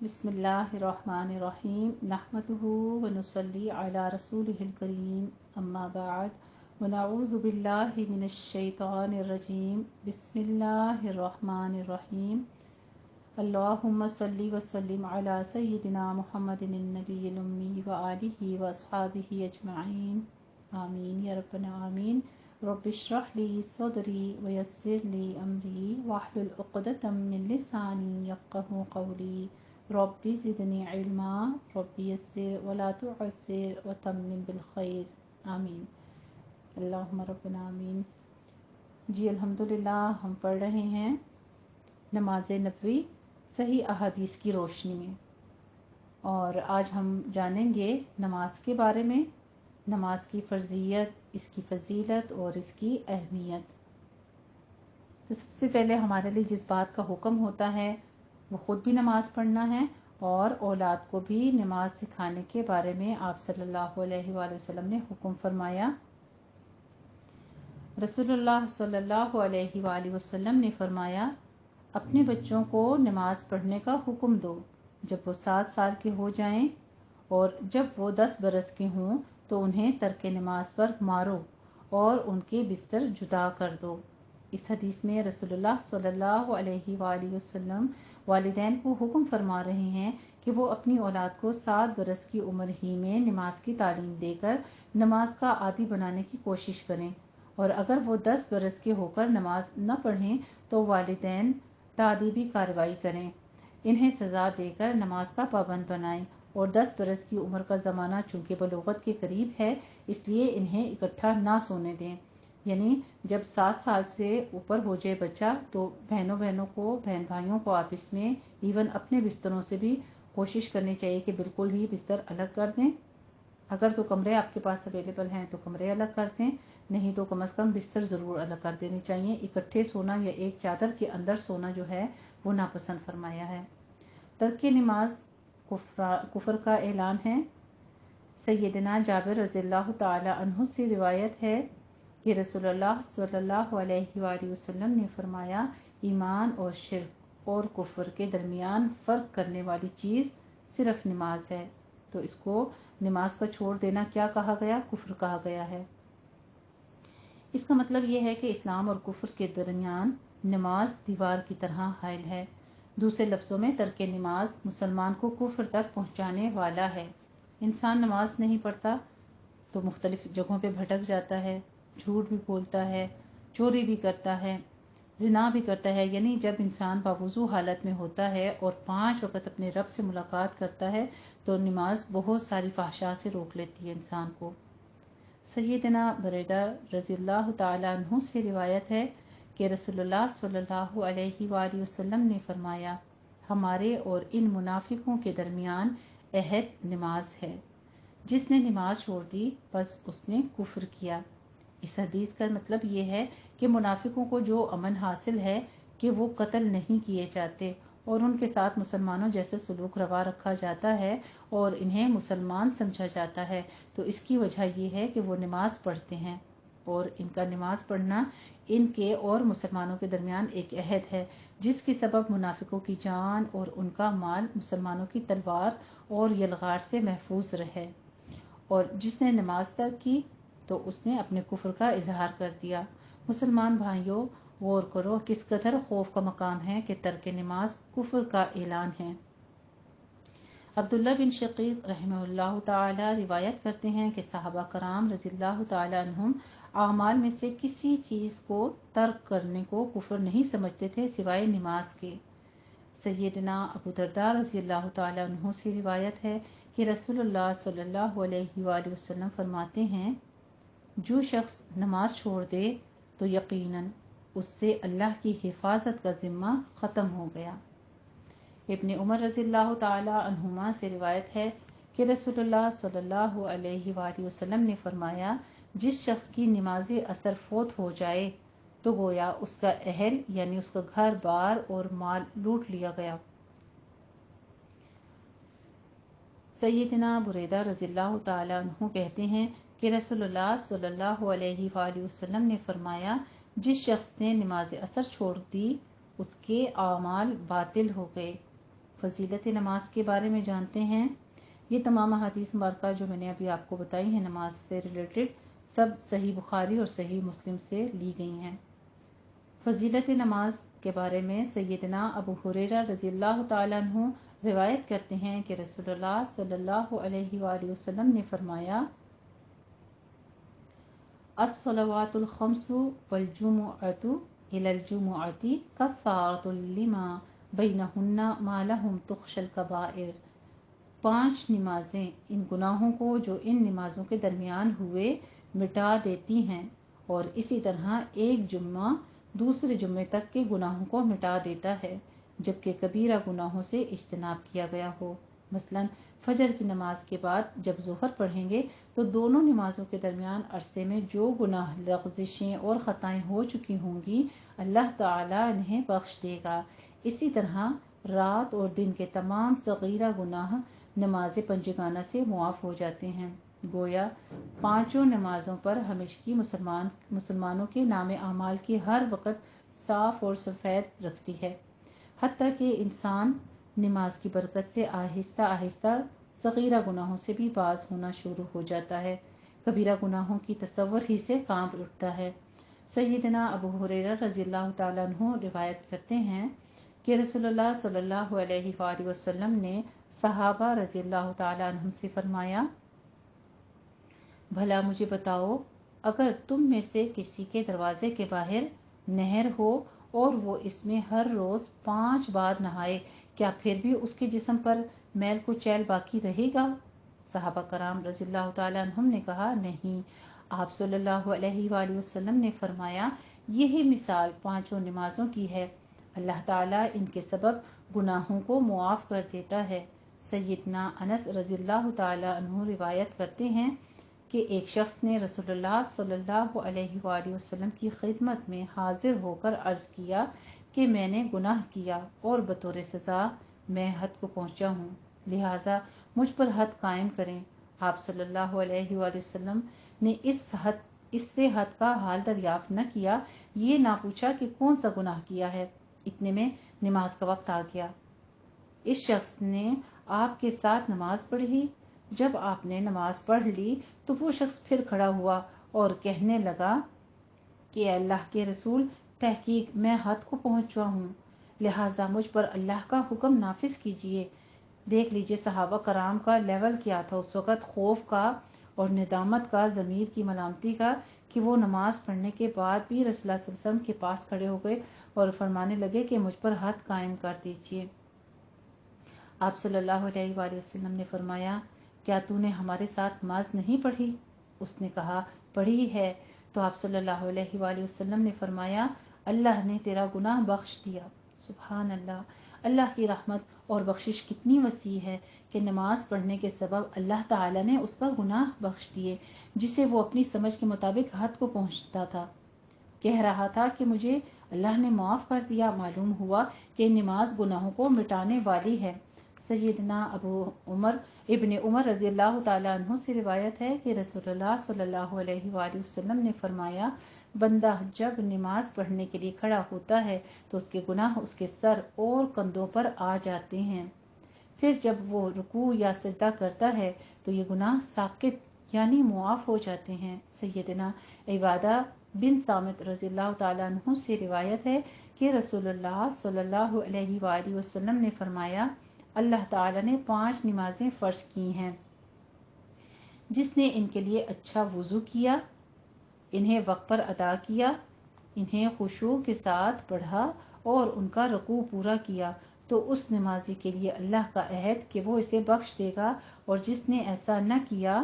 بسم اللہ الرحمن الرحیم نحمده ونصلی علی رسولہ الکریم اما بعد ونعوذ باللہ من الشیطان الرجیم بسم اللہ الرحمن الرحیم اللہم صلی وسلم علی سیدنا محمد النبی الامی وآلہ واصحابہ اجمعین آمین یا ربنا آمین رب اشرح لی صدری ویسر لی امری واحلل عقدۃ من لسانی یفقہوا قولی ربی زدنی علما ربی یسر ولا تعسر وتمم بالخیر آمین اللہم ربنا آمین۔ جی الحمدللہ ہم پڑھ رہے ہیں نماز نبوی صحیح احادیث کی روشنی میں، اور آج ہم جانیں گے نماز کے بارے میں، نماز کی فرضیت، اس کی فضیلت اور اس کی اہمیت۔ تو سب سے پہلے ہمارے لیے جس بات کا حکم ہوتا ہے وہ خود بھی نماز پڑھنا ہے اور اولاد کو بھی نماز سکھانے کے بارے میں آپ صلی اللہ علیہ وآلہ وسلم نے حکم فرمایا۔ رسول اللہ صلی اللہ علیہ وآلہ وسلم نے فرمایا، اپنے بچوں کو نماز پڑھنے کا حکم دو جب وہ 7 سال کے ہو جائیں، اور جب وہ 10 برس کے ہوں تو انہیں ترک نماز پر مارو اور ان کے بستر جدا کر دو۔ اس حدیث میں رسول اللہ صلی اللہ علیہ وآلہ وسلم والدین کو حکم فرما رہے ہیں کہ وہ اپنی اولاد کو 7 برس کی عمر ہی میں نماز کی تعلیم دے کر نماز کا عادی بنانے کی کوشش کریں، اور اگر وہ 10 برس کے ہو کر نماز نہ پڑھیں تو والدین تعدیبی کارروائی کریں، انہیں سزا دے کر نماز کا پابند بنائیں، اور 10 برس کی عمر کا زمانہ چونکہ بلوغت کے قریب ہے اس لیے انہیں اکٹھا نہ سونے دیں، یعنی جب 7 سال سے اوپر ہو جائے بچہ تو بہنوں کو، بہن بھائیوں کو آپس میں ایون اپنے بستروں سے بھی کوشش کرنی چاہیے کہ بالکل ہی بستر الگ کر دیں۔ اگر تو کمرے آپ کے پاس اویلیبل ہیں تو کمرے الگ کر دیں، نہیں تو کم از کم بستر ضرور الگ کر دینی چاہیے۔ اکٹھے سونا یا ایک چادر کے اندر سونا جو ہے وہ ناپسند فرمایا ہے۔ ترک نماز کفر کا اعلان ہے۔ سیدنا جابر رضی اللہ تعالی عنہ سے روایت ہے کہ رسول اللہ صلی اللہ علیہ وآلہ وسلم نے فرمایا، ایمان اور شرک اور کفر کے درمیان فرق کرنے والی چیز صرف نماز ہے۔ تو اس کو نماز کا چھوڑ دینا کیا کہا گیا؟ کفر کہا گیا ہے۔ اس کا مطلب یہ ہے کہ اسلام اور کفر کے درمیان نماز دیوار کی طرح حائل ہے۔ دوسرے لفظوں میں ترک نماز مسلمان کو کفر تک پہنچانے والا ہے۔ انسان نماز نہیں پڑھتا تو مختلف جگہوں پہ بھٹک جاتا ہے، جھوٹ بھی بولتا ہے، چوری بھی کرتا ہے، زنا بھی کرتا ہے، یعنی جب انسان باوضو حالت میں ہوتا ہے اور 5 وقت اپنے رب سے ملاقات کرتا ہے تو نماز بہت ساری فحشاء سے روک لیتی ہے انسان کو۔ سیدنا بریدہ رضی اللہ تعالی عنہ سے روایت ہے کہ رسول اللہ صلی اللہ علیہ وآلہ وسلم نے فرمایا، ہمارے اور ان منافقوں کے درمیان عہد نماز ہے، جس نے نماز چھوڑ دی بس اس نے کفر کیا۔ اس حدیث کا مطلب یہ ہے کہ منافقوں کو جو امن حاصل ہے کہ وہ قتل نہیں کیے جاتے اور ان کے ساتھ مسلمانوں جیسے سلوک روا رکھا جاتا ہے اور انہیں مسلمان سمجھا جاتا ہے، تو اس کی وجہ یہ ہے کہ وہ نماز پڑھتے ہیں، اور ان کا نماز پڑھنا ان کے اور مسلمانوں کے درمیان ایک عہد ہے جس کے سبب منافقوں کی جان اور ان کا مال مسلمانوں کی تلوار اور یلغار سے محفوظ رہے، اور جس نے نماز ترک کی تو اس نے اپنے کفر کا اظہار کر دیا۔ مسلمان بھائیوں، غور کرو کس قدر خوف کا مقام ہے کہ ترک نماز کفر کا اعلان ہے۔ عبداللہ بن شقیق رحمہ اللہ تعالی روایت کرتے ہیں کہ صحابہ کرام رضی اللہ تعالی عنہم اعمال میں سے کسی چیز کو ترک کرنے کو کفر نہیں سمجھتے تھے سوائے نماز کے۔ سیدنا ابو درداء رضی اللہ تعالی عنہ سے روایت ہے کہ رسول اللہ صلی اللہ علیہ وآلہ وسلم فرماتے ہیں، جو شخص نماز چھوڑ دے تو یقیناً اس سے اللہ کی حفاظت کا ذمہ ختم ہو گیا۔ ابن عمر رضی اللہ تعالی عنہما سے روایت ہے کہ رسول اللہ صلی اللہ علیہ وآلہ وسلم نے فرمایا، جس شخص کی نماز عصر فوت ہو جائے تو گویا اس کا اہل یعنی اس کا گھر بار اور مال لوٹ لیا گیا۔ سیدنا بریدہ رضی اللہ تعالی عنہ کہتے ہیں کہ رسول اللہ صلی اللہ علیہ وآلہ وسلم نے فرمایا، جس شخص نے نماز عصر چھوڑ دی اس کے اعمال باطل ہو گئے۔ فضیلت نماز کے بارے میں جانتے ہیں۔ یہ تمام احادیث مبارکہ جو میں نے ابھی آپ کو بتائی ہیں نماز سے ریلیٹڈ، سب صحیح بخاری اور صحیح مسلم سے لی گئی ہیں۔ فضیلت نماز کے بارے میں سیدنا ابو ہریرہ رضی اللہ تعالیٰ عنہ روایت کرتے ہیں کہ رسول اللہ صلی اللہ علیہ وآلہ وسلم نے فرمایا، الصلوات الخمس والجمعۃ الی الجمعۃ کفارۃ لما بینہن ما لہم تخشی الکبائر۔ 5 نمازیں ان گناہوں کو جو ان نمازوں کے درمیان ہوئے مٹا دیتی ہیں، اور اسی طرح ایک جمعہ دوسرے جمعے تک کے گناہوں کو مٹا دیتا ہے جبکہ کبیرہ گناہوں سے اجتناب کیا گیا ہو۔ مثلاً فجر کی نماز کے بعد جب ظہر پڑھیں گے تو دونوں نمازوں کے درمیان عرصے میں جو گناہ لغزشیں اور خطائیں ہو چکی ہوں گی اللہ تعالیٰ انہیں بخش دے گا۔ اسی طرح رات اور دن کے تمام صغیرہ گناہ نماز پنجگانہ سے معاف ہو جاتے ہیں۔ گویا 5 نمازوں پر ہمیشگی مسلمانوں کے نام اعمال کی ہر وقت صاف اور سفید رکھتی ہے، حتیٰ کہ انسان نماز کی برکت سے آہستہ آہستہ صغیرہ گناہوں سے بھی باز ہونا شروع ہو جاتا ہے، کبیرہ گناہوں کی تصور ہی سے کانپ اٹھتا ہے۔ سیدنا ابو ہریرہ رضی اللہ تعالیٰ عنہ روایت کرتے ہیں کہ رسول اللہ صلی اللہ علیہ وآلہ وسلم نے صحابہ رضی اللہ تعالیٰ عنہم سے فرمایا، بھلا مجھے بتاؤ، اگر تم میں سے کسی کے دروازے کے باہر نہر ہو اور وہ اس میں ہر روز 5 بار نہائے، کیا پھر بھی اس کے جسم پر میل کو چیل باقی رہے گا؟ صحابہ کرام رضی اللہ تعالیٰ عنہم نے کہا، نہیں۔ آپ صلی اللہ علیہ وآلہ وسلم نے فرمایا، یہی مثال 5 نمازوں کی ہے، اللہ تعالیٰ ان کے سبب گناہوں کو معاف کر دیتا ہے۔ سیدنا انس رضی اللہ تعالیٰ عنہ روایت کرتے ہیں کہ ایک شخص نے رسول اللہ صلی اللہ علیہ وآلہ وسلم کی خدمت میں حاضر ہو کر عرض کیا کہ میں نے گناہ کیا اور بطور سزا میں حد کو پہنچا ہوں، لہٰذا مجھ پر حد قائم کریں۔ آپ صلی اللہ علیہ وآلہ وسلم نے اس سے حد کا حال دریافت نہ کیا، یہ نہ پوچھا کہ کون سا گناہ کیا ہے، اتنے میں نماز کا وقت آ گیا۔ اس شخص نے آپ کے ساتھ نماز پڑھی۔ جب آپ نے نماز پڑھ لی تو وہ شخص پھر کھڑا ہوا اور کہنے لگا کہ اللہ کے رسول، تحقیق میں حد کو پہنچا ہوں، لہٰذا مجھ پر اللہ کا حکم نافذ کیجیے۔ دیکھ لیجئے صحابہ کرام کا لیول کیا تھا اس وقت، خوف کا اور ندامت کا، ضمیر کی ملامتی کا، کہ وہ نماز پڑھنے کے بعد بھی رسول اللہ صلی اللہ علیہ وسلم کے پاس کھڑے ہو گئے اور فرمانے لگے کہ مجھ پر حد قائم کر دیجیے۔ آپ صلی اللہ علیہ وآلہ وسلم نے فرمایا، کیا تو نے ہمارے ساتھ نماز نہیں پڑھی؟ اس نے کہا، پڑھی ہے۔ تو آپ صلی اللہ علیہ وآلہ وسلم نے فرمایا، اللہ نے تیرا گناہ بخش دیا۔ سبحان اللہ! اللہ کی رحمت اور بخشش کتنی وسیع ہے کہ نماز پڑھنے کے سبب اللہ تعالیٰ نے اس کا گناہ بخش دیے، جسے وہ اپنی سمجھ کے مطابق حد کو پہنچتا تھا۔ کہہ رہا تھا کہ مجھے اللہ نے معاف کر دیا، معلوم ہوا کہ نماز گناہوں کو مٹانے والی ہے۔ سیدنا ابن عمر رضی اللہ تعالیٰ عنہ سے روایت ہے کہ رسول اللہ صلی اللہ علیہ وآلہ وسلم نے فرمایا، بندہ جب نماز پڑھنے کے لیے کھڑا ہوتا ہے تو اس کے گناہ اس کے سر اور کندھوں پر آ جاتے ہیں، پھر جب وہ رکوع یا سجدہ کرتا ہے تو یہ گناہ ساقط یعنی معاف ہو جاتے ہیں۔ سیدنا عبادہ بن صامت رضی اللہ تعالیٰ عنہ سے روایت ہے کہ رسول اللہ صلی اللہ علیہ وآلہ وسلم نے فرمایا، اللہ تعالیٰ نے 5 نمازیں فرض کی ہیں، جس نے ان کے لیے اچھا وضو کیا، انہیں وقت پر ادا کیا، انہیں خشوع کے ساتھ پڑھا اور ان کا رکوع پورا کیا، تو اس نمازی کے لیے اللہ کا عہد کہ وہ اسے بخش دے گا، اور جس نے ایسا نہ کیا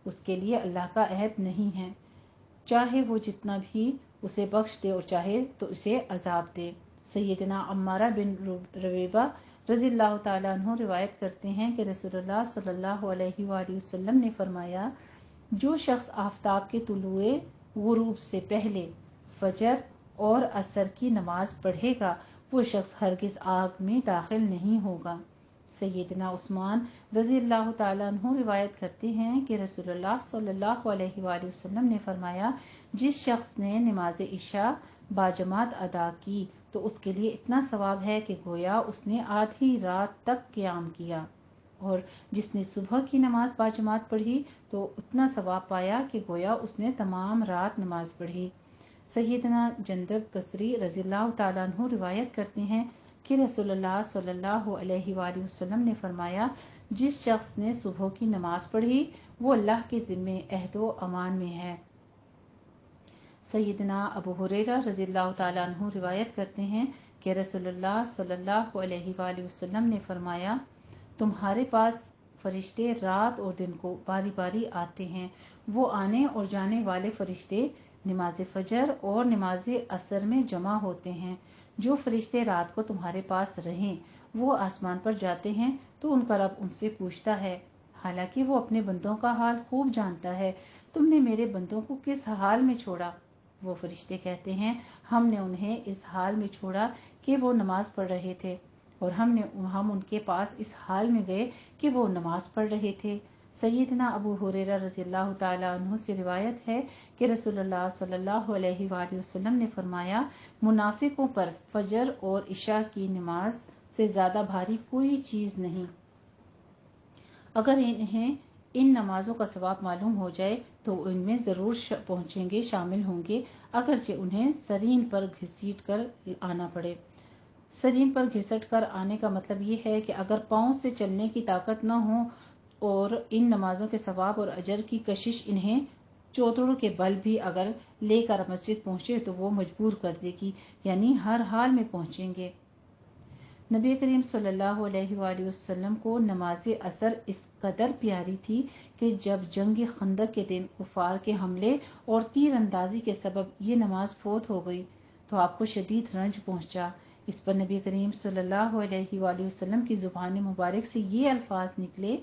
اس کے لیے اللہ کا عہد نہیں ہے، چاہے وہ جتنا بھی اسے بخش دے اور چاہے تو اسے عذاب دے۔ سیدنا عمارہ بن ربیبہ رضی اللہ تعالیٰ عنہ روایت کرتے ہیں کہ رسول اللہ صلی اللہ علیہ وآلہ وسلم نے فرمایا، جو شخص آفتاب کے طلوع غروب سے پہلے فجر اور عصر کی نماز پڑھے گا وہ شخص ہرگز آگ میں داخل نہیں ہوگا۔ سیدنا عثمان رضی اللہ تعالیٰ عنہ روایت کرتے ہیں کہ رسول اللہ صلی اللہ علیہ وآلہ وسلم نے فرمایا، جس شخص نے نماز عشاء باجماعت ادا کی تو اس کے لیے اتنا ثواب ہے کہ گویا اس نے آدھی رات تک قیام کیا، اور جس نے صبح کی نماز باجماعت پڑھی تو اتنا ثواب پایا کہ گویا اس نے تمام رات نماز پڑھی۔ سیدنا جندب بصری رضی اللہ تعالیٰ عنہ روایت کرتے ہیں کہ رسول اللہ صلی اللہ علیہ وآلہ وسلم نے فرمایا، جس شخص نے صبح کی نماز پڑھی وہ اللہ کے ذمے عہد و امان میں ہے۔ سیدنا ابو ہریرہ رضی اللہ تعالیٰ عنہ روایت کرتے ہیں کہ رسول اللہ صلی اللہ علیہ وآلہ وسلم نے فرمایا، تمہارے پاس فرشتے رات اور دن کو باری باری آتے ہیں، وہ آنے اور جانے والے فرشتے نماز فجر اور نماز عصر میں جمع ہوتے ہیں۔ جو فرشتے رات کو تمہارے پاس رہیں وہ آسمان پر جاتے ہیں تو ان کا رب ان سے پوچھتا ہے، حالانکہ وہ اپنے بندوں کا حال خوب جانتا ہے، تم نے میرے بندوں کو کس حال میں چھوڑا؟ وہ فرشتے کہتے ہیں، ہم نے انہیں اس حال میں چھوڑا کہ وہ نماز پڑھ رہے تھے، اور ہم ان کے پاس اس حال میں گئے کہ وہ نماز پڑھ رہے تھے۔ سیدنا ابو ہریرہ رضی اللہ تعالیٰ عنہ سے روایت ہے کہ رسول اللہ صلی اللہ علیہ وآلہ وسلم نے فرمایا، منافقوں پر فجر اور عشاء کی نماز سے زیادہ بھاری کوئی چیز نہیں۔ اگر انہیں ان نمازوں کا ثواب معلوم ہو جائے تو ان میں ضرور پہنچیں گے، شامل ہوں گے، اگرچہ انہیں سرین پر گھسیٹ کر آنا پڑے۔ سرین پر گھسٹ کر آنے کا مطلب یہ ہے کہ اگر پاؤں سے چلنے کی طاقت نہ ہو اور ان نمازوں کے ثواب اور اجر کی کشش انہیں چوتڑوں کے بل بھی اگر لے کر مسجد پہنچے تو وہ مجبور کر دے گی، یعنی ہر حال میں پہنچیں گے۔ نبی کریم صلی اللہ علیہ وآلہ وسلم کو نماز عصر اس قدر پیاری تھی کہ جب جنگ خندق کے دن کفار کے حملے اور تیر اندازی کے سبب یہ نماز فوت ہو گئی تو آپ کو شدید رنج پہنچا۔ اس پر نبی کریم صلی اللہ علیہ وآلہ وسلم کی زبان مبارک سے یہ الفاظ نکلے،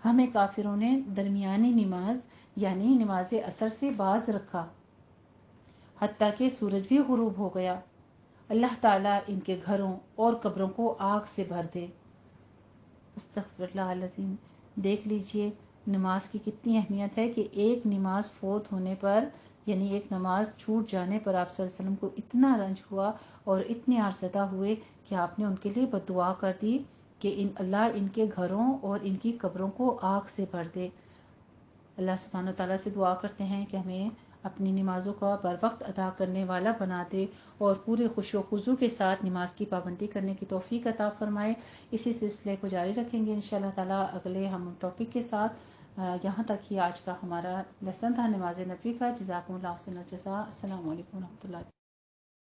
ہمیں کافروں نے درمیانی نماز یعنی نماز عصر سے باز رکھا حتیٰ کہ سورج بھی غروب ہو گیا، اللہ تعالیٰ ان کے گھروں اور قبروں کو آگ سے بھر دے۔ استغفر اللہ العظیم۔ دیکھ لیجئے نماز کی کتنی اہمیت ہے کہ ایک نماز فوت ہونے پر یعنی ایک نماز چھوٹ جانے پر آپ صلی اللہ علیہ وسلم کو اتنا رنج ہوا اور اتنے آرزدہ ہوئے کہ آپ نے ان کے لیے بد دعا کر دی کہ اللہ ان کے گھروں اور ان کی قبروں کو آگ سے بھر دے۔ اللہ سبحانہ تعالیٰ سے دعا کرتے ہیں کہ ہمیں اپنی نمازوں کا بر وقت ادا کرنے والا بنا دے اور پورے خوش و خضوع کے ساتھ نماز کی پابندی کرنے کی توفیق عطا فرمائے۔ اسی سلسلے کو جاری رکھیں گے انشاءاللہ تعالیٰ اگلے ہم ٹاپک کے ساتھ۔ یہاں تک ہی آج کا ہمارا لیسن تھا نماز نفلی کا۔ جزاکم اللہ خیر الجزاء۔ السلام علیکم و رحمۃ اللہ۔